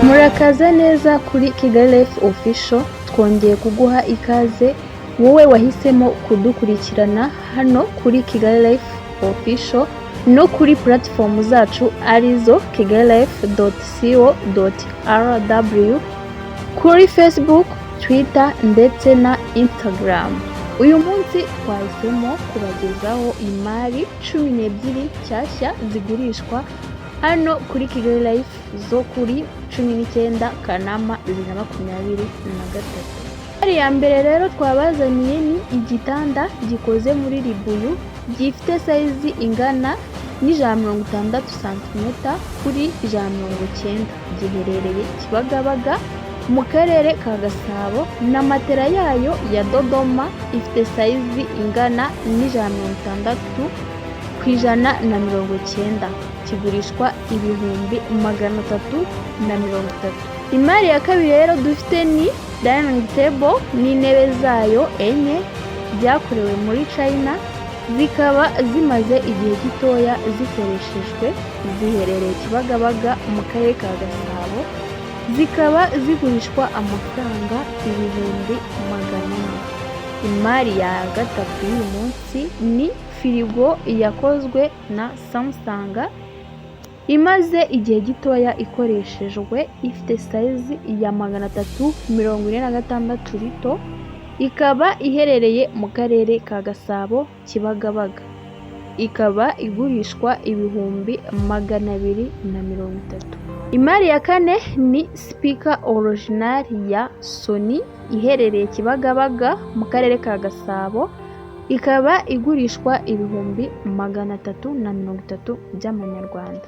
Murakaza neza kuri Kigali Life Official, twongeye kuguha ikaze wowe wahisemo kudukurikirana hano kuri Kigali Life Official no kuri platform zacu arizo kigalilife.co.rw, kuri Facebook, Twitter ndetse na Instagram. Uyu munsi twahisemo kubagezaho imari 12 nshyashya zigurishwa hano kuri Kigali Life zo kuri 19 Kanama 2023. Imari ya mbere rero twabazaniye ni igitanda gikoze muri ribuyu gifite size ingana n'160 cm kuri 190, giherereye Kibagabaga mu karere ka Gasabo, na matera yayo ya Dodoma ifite size ingana n'160 ku 190, kigurishwa 330. Imari ya kabiri rero dufite ni dining table n'intebe zayo enye byakorewe muri China, zikaba zimaze igihe gitoya zikoreshejwe, ziherereye Kibagabaga mu karere ka Gasabo, zikaba zigurishwa amafaranga 400,000. Imari ya gatatu y'uyu munsi ni firigo yakozwe na Samsung, imaze igihe gitoya ikoreshejwe, ifite size ya 346 lito, ikaba iherereye mu karere ka Gasabo Kibagabaga, ikaba igurishwa 230,000. Imari ya kane ni speaker original ya Sony iherereye Kibagabaga mu karere ka Gasabo, ikaba igurishwa 330,000 by'amanyarwanda.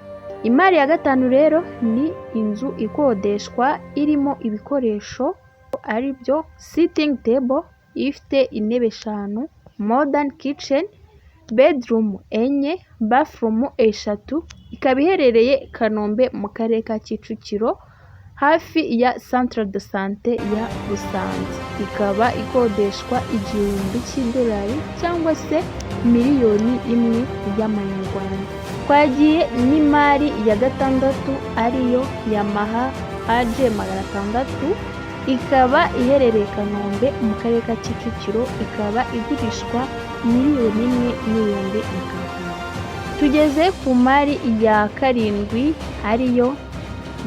Imari ya gatanu rero ni inzu ikodeshwa irimo ibikoresho ari byo sitting table ifite intebe 5, modern kitchen, bedroom 4, bathroom 3, ikaba iherereye Kanombe mu karere ka Kicukiro hafi ya Centre de Santé ya Busanza, ikaba ikodeshwa $1,000 cyangwa se $1,000,000 y'amanyarwanda. Twagiye n'imari ya gatandatu ariyo Yamaha AG600, ikaba iherereye Kanombe mu karere ka Kicukiro, ikaba igurishwa $1,000,000. Tugeze ku mari ya karindwi ariyo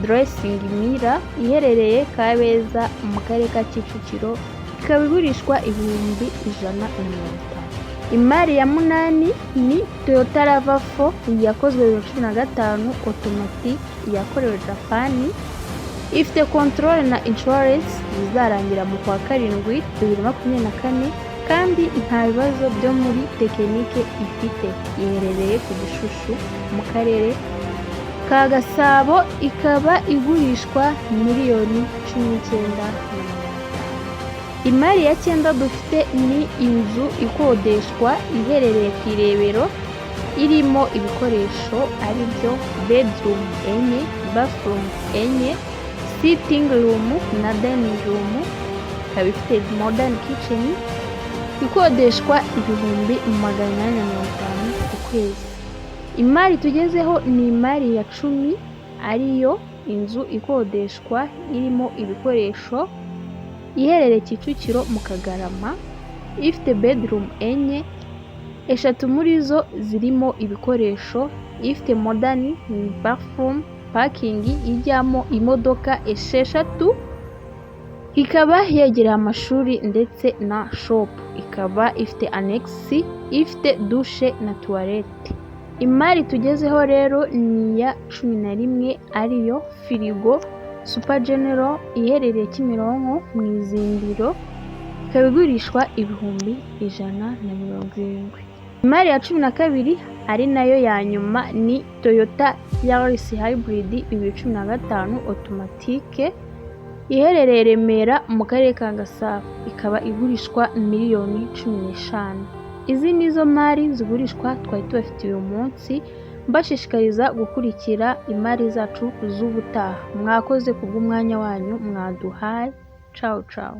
dressing mirror iherereye Kabeza mu karere ka Kicukiro, ikaba igurishwa 150,000. Imari ya munani ni Toyota RAV4 yakozwe 2015 automatic yakorewe Japan, ifite control na insurance bizarangira mu kwa karindwi 2024, kandi nta bibazo byo muri tekinike ifite. Iherereye ku Gishushu mu karere ka Gasabo, ikaba igurishwa $19,000,000. Imari ya cyenda dufite ni inzu ikodeshwa iherereye ku Irebero, irimo ibikoresho ari byo bedroom 4, bathroom 4, sitting room na dining room, ikaba ifite modern kitchen, ikodeshwa 850,000 ku kwezi. Imari tugezeho ni imari ya 10 ariyo inzu ikodeshwa irimo ibikoresho, iherereye Kicukiro mu Kagarama, ifite bedroom 4, 3 muri zo zirimo ibikoresho, ifite modern bathroom, parking ijyamo imodoka 6, ikaba yegereye amashuri ndetse na shop, ikaba ifite annex, ifite douche na toilette. Imari tugezeho rero ni ya 11 ariyo firigo Super General iherereye Kimironko mu Izindiro, ikaba igurishwa 170,000. Imari ya 12 ari nayo ya nyuma ni Toyota Yaris Hybrid 2015 automatique iherereye Remera mu karere ka Gasabo, ikaba igurishwa $1,15,000. Izi nizo mari zigurishwa twari tubafitiye uyu munsi, mbashishikariza gukurikira imari zacu z'ubutaha. Mwakoze kubw'umwanya wanyu mwaduhaye. Ciao ciao.